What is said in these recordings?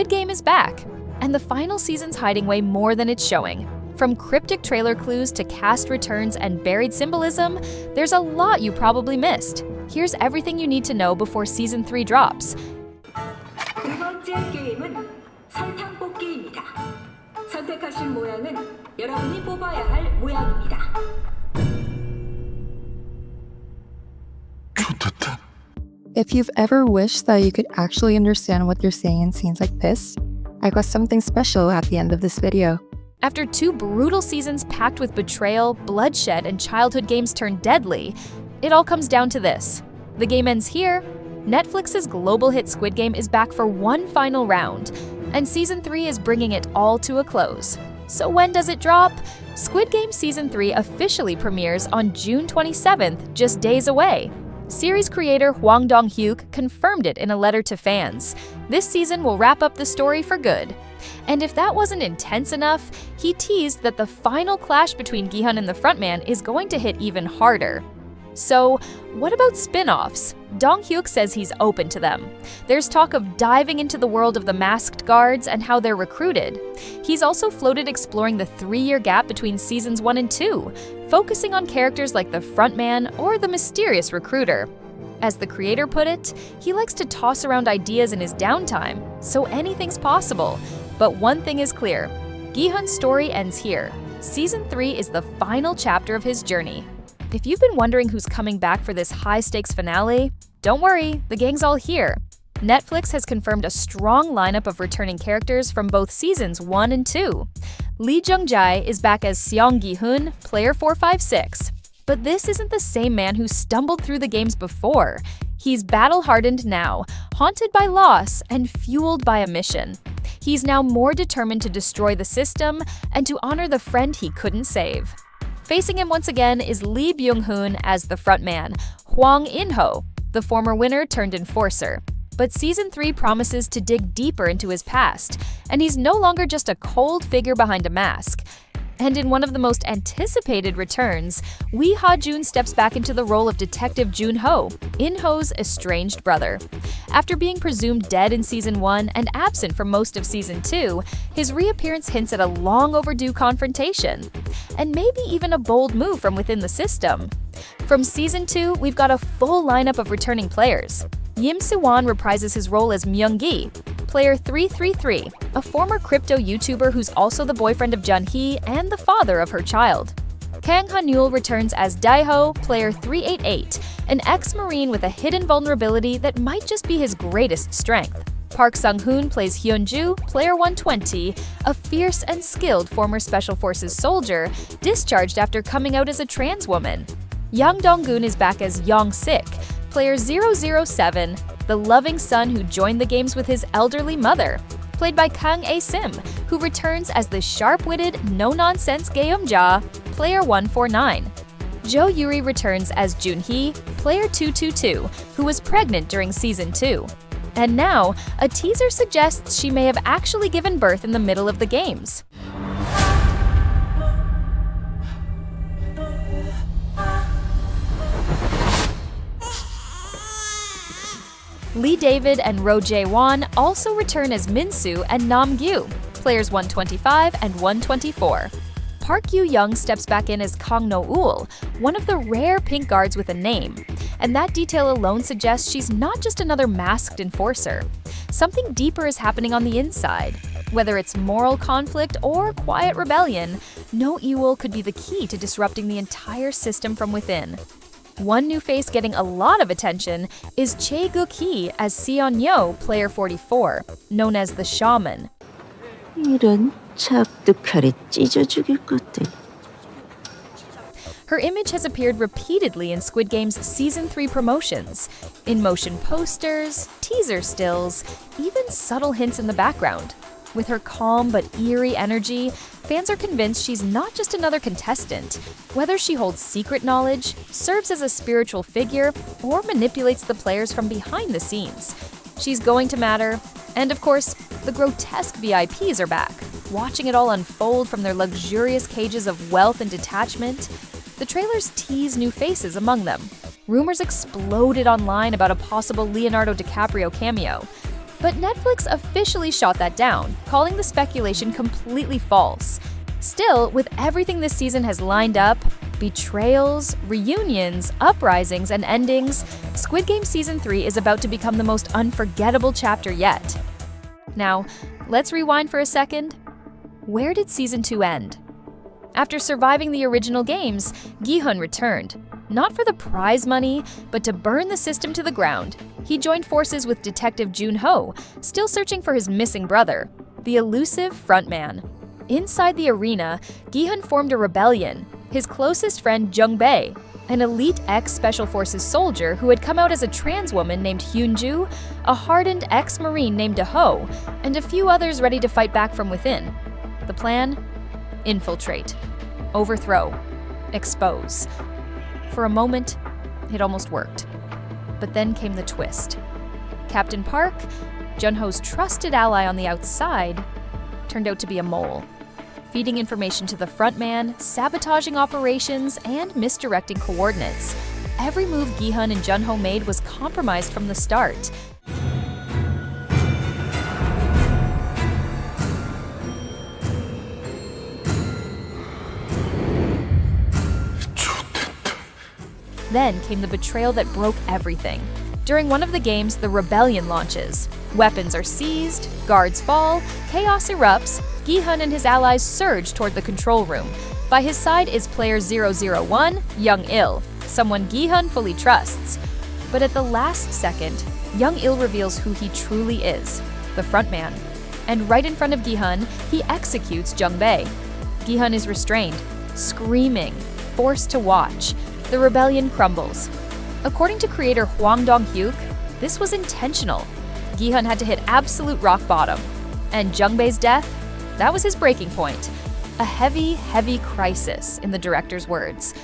Squid Game is back, and the final season's hiding way more than it's showing. From cryptic trailer clues to cast returns and buried symbolism, there's a lot you probably missed. Here's everything you need to know before Season 3 drops. 두 번째 게임은 설탕 뽑기입니다. 선택하신 모양은 여러분이 뽑아야 할 모양입니다. 좋겠다. If you've ever wished that you could actually understand what they're saying in scenes like this, I got something special at the end of this video. After 2 brutal seasons packed with betrayal, bloodshed, and childhood games turned deadly, it all comes down to this. The game ends here. Netflix's global hit Squid Game is back for one final round, and Season 3 is bringing it all to a close. So when does it drop? Squid Game Season 3 officially premieres on June 27th, just days away. Series creator Hwang Dong-hyuk confirmed it in a letter to fans. This season will wrap up the story for good. And if that wasn't intense enough, he teased that the final clash between Gi-hun and the frontman is going to hit even harder. So, what about spin-offs? Dong-hyuk says he's open to them. There's talk of diving into the world of the masked guards and how they're recruited. He's also floated exploring the 3-year gap between seasons 1 and 2, focusing on characters like the frontman or the mysterious recruiter. As the creator put it, he likes to toss around ideas in his downtime, so anything's possible. But one thing is clear, Gi-hun's story ends here. Season 3 is the final chapter of his journey. If you've been wondering who's coming back for this high-stakes finale, don't worry, the gang's all here. Netflix has confirmed a strong lineup of returning characters from both seasons 1 and 2. Lee Jung-jae is back as Seong Gi-hun, player 456. But this isn't the same man who stumbled through the games before. He's battle-hardened now, haunted by loss, and fueled by a mission. He's now more determined to destroy the system and to honor the friend he couldn't save. Facing him once again is Lee Byung-hun as the frontman, Hwang In-ho, the former winner turned enforcer. But Season 3 promises to dig deeper into his past, and he's no longer just a cold figure behind a mask. And in one of the most anticipated returns, Wee Ha-jun steps back into the role of Detective Jun-ho, In-ho's estranged brother. After being presumed dead in Season 1 and absent for most of Season 2, his reappearance hints at a long-overdue confrontation, and maybe even a bold move from within the system. From Season 2, we've got a full lineup of returning players. Yim Soo-won reprises his role as Myung-gi, player 333, a former crypto YouTuber who's also the boyfriend of Jun-hee and the father of her child. Kang Han-yul returns as Dae-ho, player 388, an ex-marine with a hidden vulnerability that might just be his greatest strength. Park Sung-hoon plays Hyun-ju, player 120, a fierce and skilled former Special Forces soldier, discharged after coming out as a trans woman. Yang Dong-gun is back as Yong-sik, player 007, the loving son who joined the games with his elderly mother, played by Kang A-sim, who returns as the sharp-witted, no-nonsense Geum-ja, player 149. Jo Yuri returns as Jun-hee, player 222, who was pregnant during Season 2. And now, a teaser suggests she may have actually given birth in the middle of the games. Lee David and Ro Jae-won also return as Min-soo and Nam-gyu, players 125 and 124. Park Yu-young steps back in as Kang No-ul, one of the rare pink guards with a name. And that detail alone suggests she's not just another masked enforcer. Something deeper is happening on the inside. Whether it's moral conflict or quiet rebellion, No-ul could be the key to disrupting the entire system from within. One new face getting a lot of attention is Chae Guk-hee as Seon-yo, player 44, known as the Shaman. 이런 착득하리 찢어 죽일 것들. Her image has appeared repeatedly in Squid Game's Season 3 promotions, in motion posters, teaser stills, even subtle hints in the background. With her calm but eerie energy, fans are convinced she's not just another contestant. Whether she holds secret knowledge, serves as a spiritual figure, or manipulates the players from behind the scenes, she's going to matter. And of course, the grotesque VIPs are back, watching it all unfold from their luxurious cages of wealth and detachment. The trailers tease new faces among them. Rumors exploded online about a possible Leonardo DiCaprio cameo. But Netflix officially shot that down, calling the speculation completely false. Still, with everything this season has lined up, betrayals, reunions, uprisings, and endings, Squid Game Season 3 is about to become the most unforgettable chapter yet. Now, let's rewind for a second. Where did Season 2 end? After surviving the original games, Gi-hun returned, not for the prize money, but to burn the system to the ground. He joined forces with Detective Jun-ho, still searching for his missing brother, the elusive frontman. Inside the arena, Gi-hun formed a rebellion. His closest friend Jung-bae, an elite ex-Special Forces soldier who had come out as a trans woman named Hyun-ju, a hardened ex-Marine named Do-ho, and a few others ready to fight back from within. The plan? Infiltrate, overthrow, expose. For a moment, it almost worked. But then came the twist. Captain Park, Jun-ho's trusted ally on the outside, turned out to be a mole, feeding information to the frontman, sabotaging operations, and misdirecting coordinates. Every move Gi-hun and Jun-ho made was compromised from the start. Then came the betrayal that broke everything. During one of the games, the rebellion launches. Weapons are seized, guards fall, chaos erupts, Gi-hun and his allies surge toward the control room. By his side is player 001, Young-il, someone Gi-hun fully trusts. But at the last second, Young-il reveals who he truly is, the frontman. And right in front of Gi-hun, he executes Jung-bae. Gi-hun is restrained, screaming, forced to watch. The rebellion crumbles. According to creator Hwang Dong-hyuk, this was intentional. Gi-hun had to hit absolute rock bottom. And Jung-bae's death? That was his breaking point. A heavy, heavy crisis, in the director's words.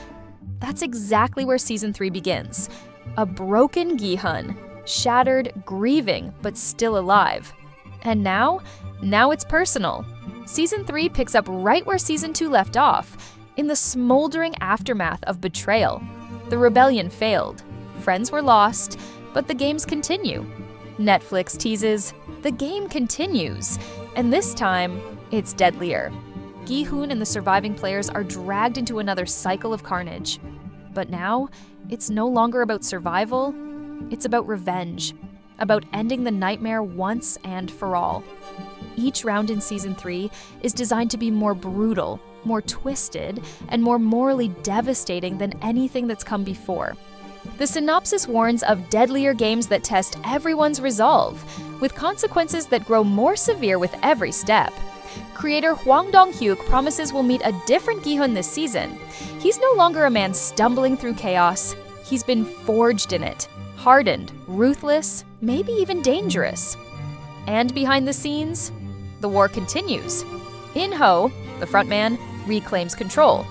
That's exactly where Season 3 begins. A broken Gi-hun, shattered, grieving, but still alive. And now it's personal. Season 3 picks up right where Season 2 left off, in the smoldering aftermath of betrayal. The rebellion failed. Friends were lost, but the games continue. Netflix teases, the game continues. And this time, it's deadlier. Gi-hun and the surviving players are dragged into another cycle of carnage. But now, it's no longer about survival, it's about revenge. About ending the nightmare once and for all. Each round in Season 3 is designed to be more brutal, more twisted, and more morally devastating than anything that's come before. The synopsis warns of deadlier games that test everyone's resolve, with consequences that grow more severe with every step. Creator Hwang Dong-hyuk promises we'll meet a different Gi-hun this season. He's no longer a man stumbling through chaos. He's been forged in it, hardened, ruthless, maybe even dangerous. And behind the scenes, the war continues. In-ho, the frontman, reclaims control.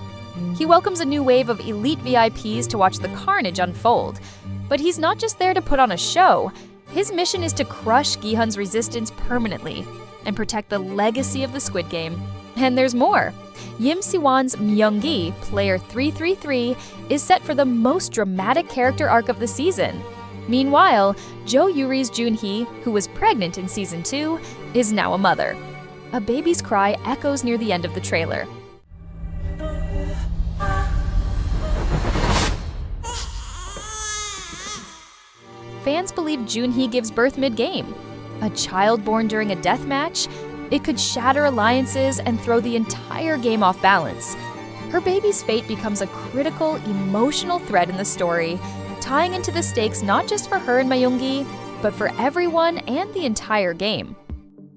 He welcomes a new wave of elite VIPs to watch the carnage unfold. But he's not just there to put on a show. His mission is to crush Gi-hun's resistance permanently and protect the legacy of the Squid Game. And there's more. Yim Si-won's Myung-gi, player 333, is set for the most dramatic character arc of the season. Meanwhile, Jo Yuri's Jun-hee, who was pregnant in Season 2, is now a mother. A baby's cry echoes near the end of the trailer. Fans believe Jun-hee gives birth mid-game. A child born during a death match? It could shatter alliances and throw the entire game off balance. Her baby's fate becomes a critical, emotional thread in the story, tying into the stakes not just for her and Myung-gi, but for everyone and the entire game.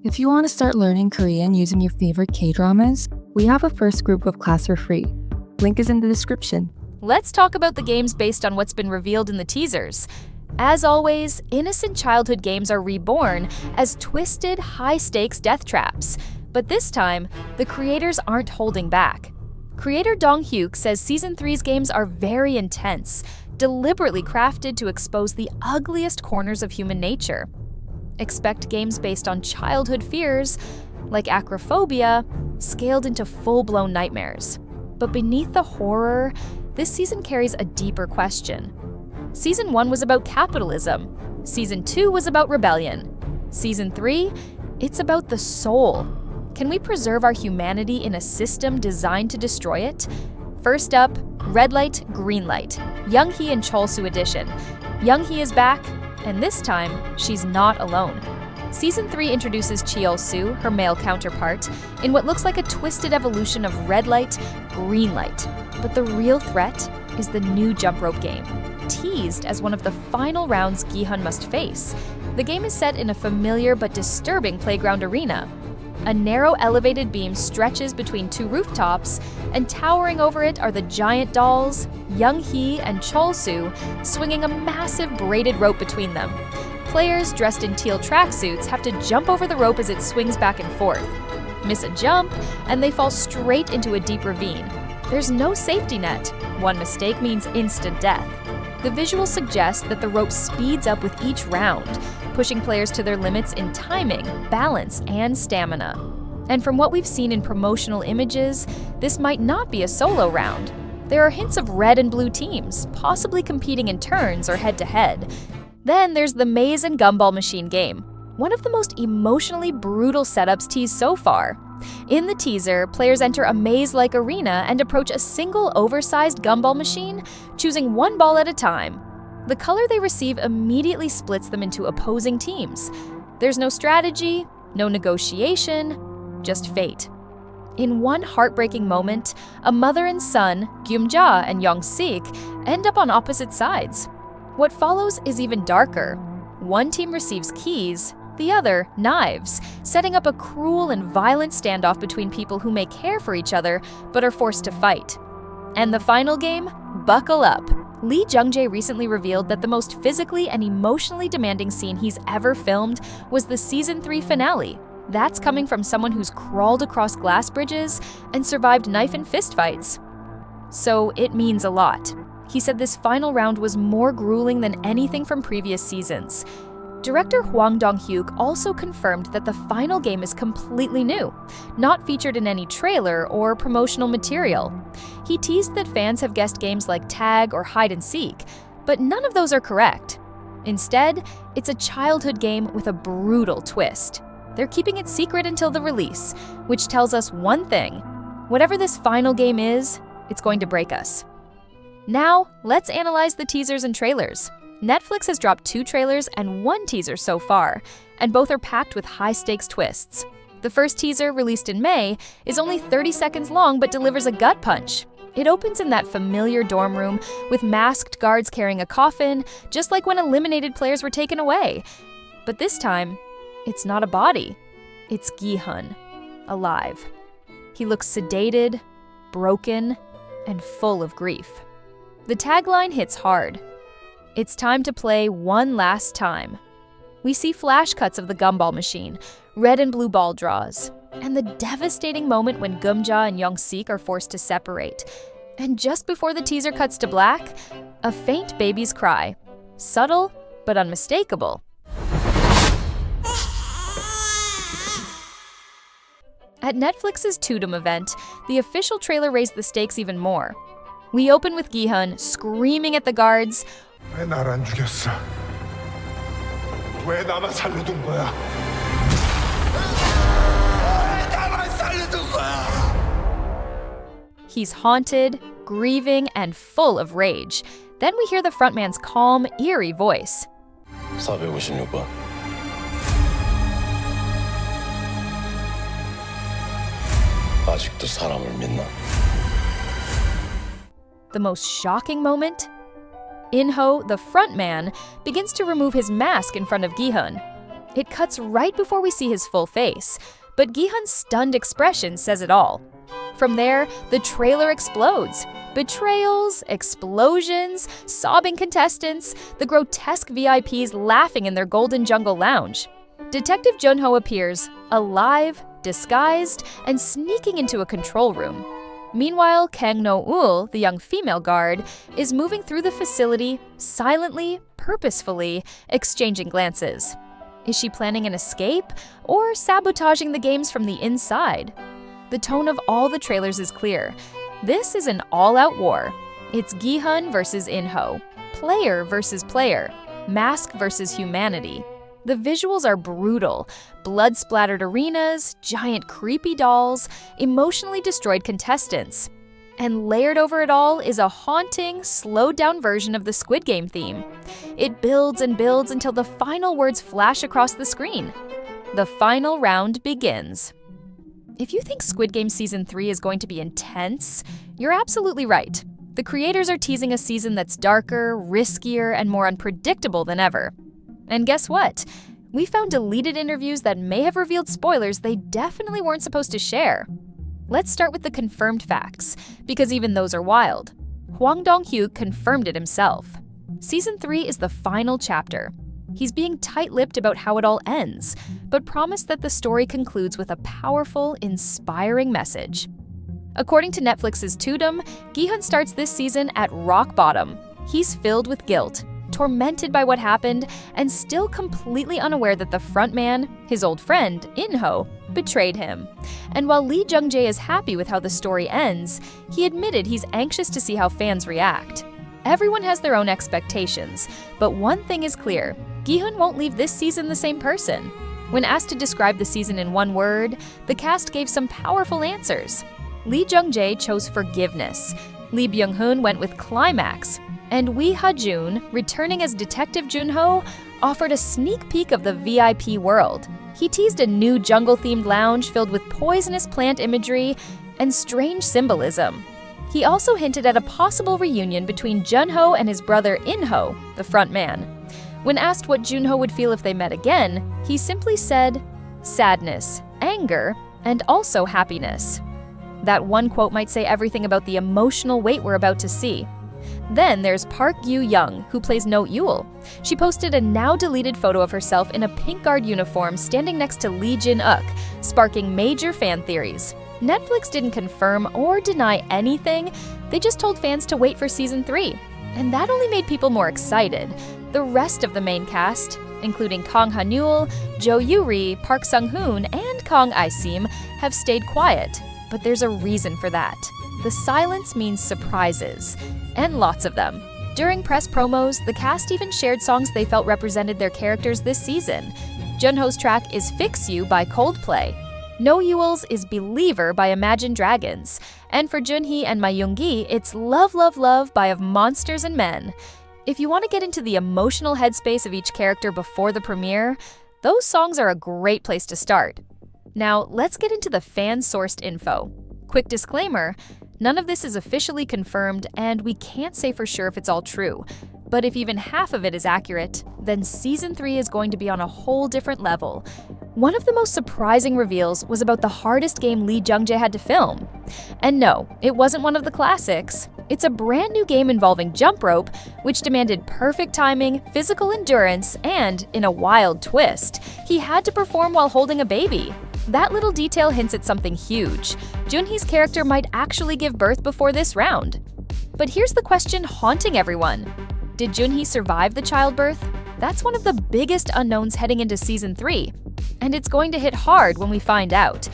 If you want to start learning Korean using your favorite K-dramas, we have a first group of class for free. Link is in the description. Let's talk about the games based on what's been revealed in the teasers. As always, innocent childhood games are reborn as twisted, high-stakes death traps. But this time, the creators aren't holding back. Creator Dong-hyuk says Season 3's games are very intense, deliberately crafted to expose the ugliest corners of human nature. Expect games based on childhood fears, like acrophobia, scaled into full-blown nightmares. But beneath the horror, this season carries a deeper question. Season 1 was about capitalism. Season 2 was about rebellion. Season 3, it's about the soul. Can we preserve our humanity in a system designed to destroy it? First up, red light, green light. Young-hee and Chol-soo edition. Young-hee is back, and this time, she's not alone. Season 3 introduces Cheol-soo, her male counterpart, in what looks like a twisted evolution of red light, green light. But the real threat is the new jump rope game, teased as one of the final rounds Gi-hun must face. The game is set in a familiar but disturbing playground arena. A narrow elevated beam stretches between two rooftops, and towering over it are the giant dolls, Young-hee and Chol-soo, swinging a massive braided rope between them. Players dressed in teal tracksuits have to jump over the rope as it swings back and forth. Miss a jump, and they fall straight into a deep ravine. There's no safety net. One mistake means instant death. The visual suggests that the rope speeds up with each round, pushing players to their limits in timing, balance, and stamina. And from what we've seen in promotional images, this might not be a solo round. There are hints of red and blue teams, possibly competing in turns or head-to-head. Then there's the maze and gumball machine game, one of the most emotionally brutal setups teased so far. In the teaser, players enter a maze-like arena and approach a single oversized gumball machine, choosing one ball at a time. The color they receive immediately splits them into opposing teams. There's no strategy, no negotiation, just fate. In one heartbreaking moment, a mother and son, Gyum-ja and Young-sik, end up on opposite sides. What follows is even darker. One team receives keys, the other, knives, setting up a cruel and violent standoff between people who may care for each other but are forced to fight. And the final game? Buckle up. Lee Jung-jae recently revealed that the most physically and emotionally demanding scene he's ever filmed was the Season 3 finale. That's coming from someone who's crawled across glass bridges and survived knife and fist fights. So it means a lot. He said this final round was more grueling than anything from previous seasons. Director Hwang Dong-hyuk also confirmed that the final game is completely new, not featured in any trailer or promotional material. He teased that fans have guessed games like tag or hide and seek, but none of those are correct. Instead, it's a childhood game with a brutal twist. They're keeping it secret until the release, which tells us one thing: whatever this final game is, it's going to break us. Now, let's analyze the teasers and trailers. Netflix has dropped 2 trailers and 1 teaser so far, and both are packed with high-stakes twists. The first teaser, released in May, is only 30 seconds long but delivers a gut punch. It opens in that familiar dorm room with masked guards carrying a coffin, just like when eliminated players were taken away. But this time, it's not a body. It's Gi-hun, alive. He looks sedated, broken, and full of grief. The tagline hits hard. It's time to play one last time. We see flash cuts of the gumball machine, red and blue ball draws, and the devastating moment when Gyum-ja and Young-sik are forced to separate. And just before the teaser cuts to black, a faint baby's cry. Subtle, but unmistakable. At Netflix's Tudum event, the official trailer raised the stakes even more. We open with Gi-hun screaming at the guards, 왜 날 안 죽였어? 왜 나만 살려둔 거야? 왜 나만 살려둔 거야? He's haunted, grieving, and full of rage. Then we hear the frontman's calm, eerie voice. 456번. 아직도 사람을 믿나? The most shocking moment? In-ho, the frontman, begins to remove his mask in front of Gi-hun. It cuts right before we see his full face, but Gi-hun's stunned expression says it all. From there, the trailer explodes. Betrayals, explosions, sobbing contestants, the grotesque VIPs laughing in their golden jungle lounge. Detective Junho appears, alive, disguised, and sneaking into a control room. Meanwhile, Kang No-ul, the young female guard, is moving through the facility, silently, purposefully, exchanging glances. Is she planning an escape, or sabotaging the games from the inside? The tone of all the trailers is clear. This is an all-out war. It's Gi-hun versus In-ho, player versus player, mask versus humanity. The visuals are brutal: blood-splattered arenas, giant creepy dolls, emotionally destroyed contestants. And layered over it all is a haunting, slowed-down version of the Squid Game theme. It builds and builds until the final words flash across the screen. The final round begins. If you think Squid Game Season 3 is going to be intense, you're absolutely right. The creators are teasing a season that's darker, riskier, and more unpredictable than ever. And guess what? We found deleted interviews that may have revealed spoilers they definitely weren't supposed to share. Let's start with the confirmed facts, because even those are wild. Hwang Dong-hyuk confirmed it himself. Season 3 is the final chapter. He's being tight-lipped about how it all ends, but promised that the story concludes with a powerful, inspiring message. According to Netflix's Tudum, Gi-hun starts this season at rock bottom. He's filled with guilt, tormented by what happened, and still completely unaware that the frontman, his old friend, In-ho, betrayed him. And while Lee Jung-jae is happy with how the story ends, he admitted he's anxious to see how fans react. Everyone has their own expectations, but one thing is clear: Gi-hun won't leave this season the same person. When asked to describe the season in one word, the cast gave some powerful answers. Lee Jung-jae chose forgiveness, Lee Byung-hun went with climax, and Wee Ha-jun, returning as Detective Junho, offered a sneak peek of the VIP world. He teased a new jungle-themed lounge filled with poisonous plant imagery and strange symbolism. He also hinted at a possible reunion between Junho and his brother In-ho, the frontman. When asked what Junho would feel if they met again, he simply said, sadness, anger, and also happiness. That one quote might say everything about the emotional weight we're about to see. Then there's Park Yu-young, who plays No Yul. She posted a now-deleted photo of herself in a pink guard uniform standing next to Lee Jin-uk, sparking major fan theories. Netflix didn't confirm or deny anything, they just told fans to wait for Season 3. And that only made people more excited. The rest of the main cast, including Kang Ha-neul, Jo Yoo-ri, Park Sung-hoon, and Kang I-sim, have stayed quiet. But there's a reason for that. The silence means surprises, and lots of them. During press promos, the cast even shared songs they felt represented their characters this season. Junho's track is Fix You by Coldplay. No Yul's is Believer by Imagine Dragons. And for Junhee and Mayung-gi, it's Love, Love, Love by Of Monsters and Men. If you want to get into the emotional headspace of each character before the premiere, those songs are a great place to start. Now, let's get into the fan-sourced info. Quick disclaimer, none of this is officially confirmed, and we can't say for sure if it's all true. But if even half of it is accurate, then Season 3 is going to be on a whole different level. One of the most surprising reveals was about the hardest game Lee Jung-jae had to film. And no, it wasn't one of the classics. It's a brand new game involving jump rope, which demanded perfect timing, physical endurance, and, in a wild twist, he had to perform while holding a baby. That little detail hints at something huge. Junhee's character might actually give birth before this round. But here's the question haunting everyone. Did Junhee survive the childbirth? That's one of the biggest unknowns heading into Season 3. And it's going to hit hard when we find out.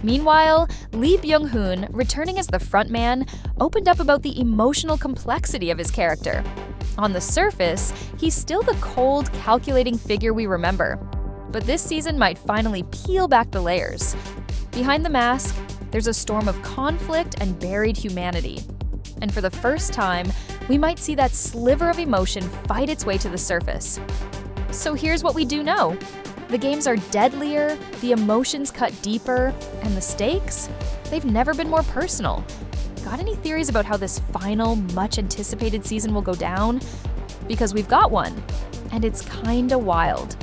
Meanwhile, Lee Byung-hun, returning as the frontman, opened up about the emotional complexity of his character. On the surface, he's still the cold, calculating figure we remember. But this season might finally peel back the layers. Behind the mask, there's a storm of conflict and buried humanity. And for the first time, we might see that sliver of emotion fight its way to the surface. So here's what we do know. The games are deadlier, the emotions cut deeper, and the stakes? They've never been more personal. Got any theories about how this final, much-anticipated season will go down? Because we've got one, and it's kinda wild.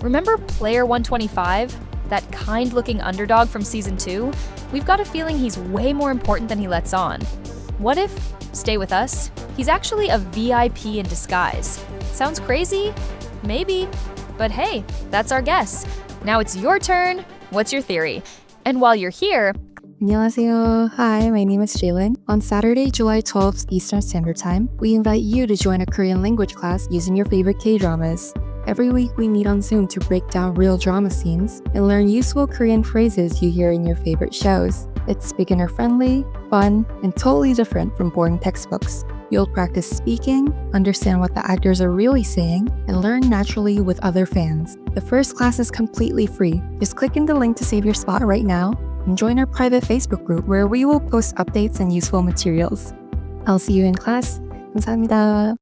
Remember Player 125? That kind-looking underdog from Season 2? We've got a feeling he's way more important than he lets on. What if, stay with us, he's actually a VIP in disguise? Sounds crazy? Maybe. But hey, that's our guess. Now it's your turn. What's your theory? And while you're here, 안녕하세요. Hi, my name is Jalen. On Saturday, July 12th Eastern Standard Time, we invite you to join a Korean language class using your favorite K-dramas. Every week, we meet on Zoom to break down real drama scenes and learn useful Korean phrases you hear in your favorite shows. It's beginner-friendly, fun, and totally different from boring textbooks. You'll practice speaking, understand what the actors are really saying, and learn naturally with other fans. The first class is completely free. Just click in the link to save your spot right now and join our private Facebook group where we will post updates and useful materials. I'll see you in class. 감사합니다.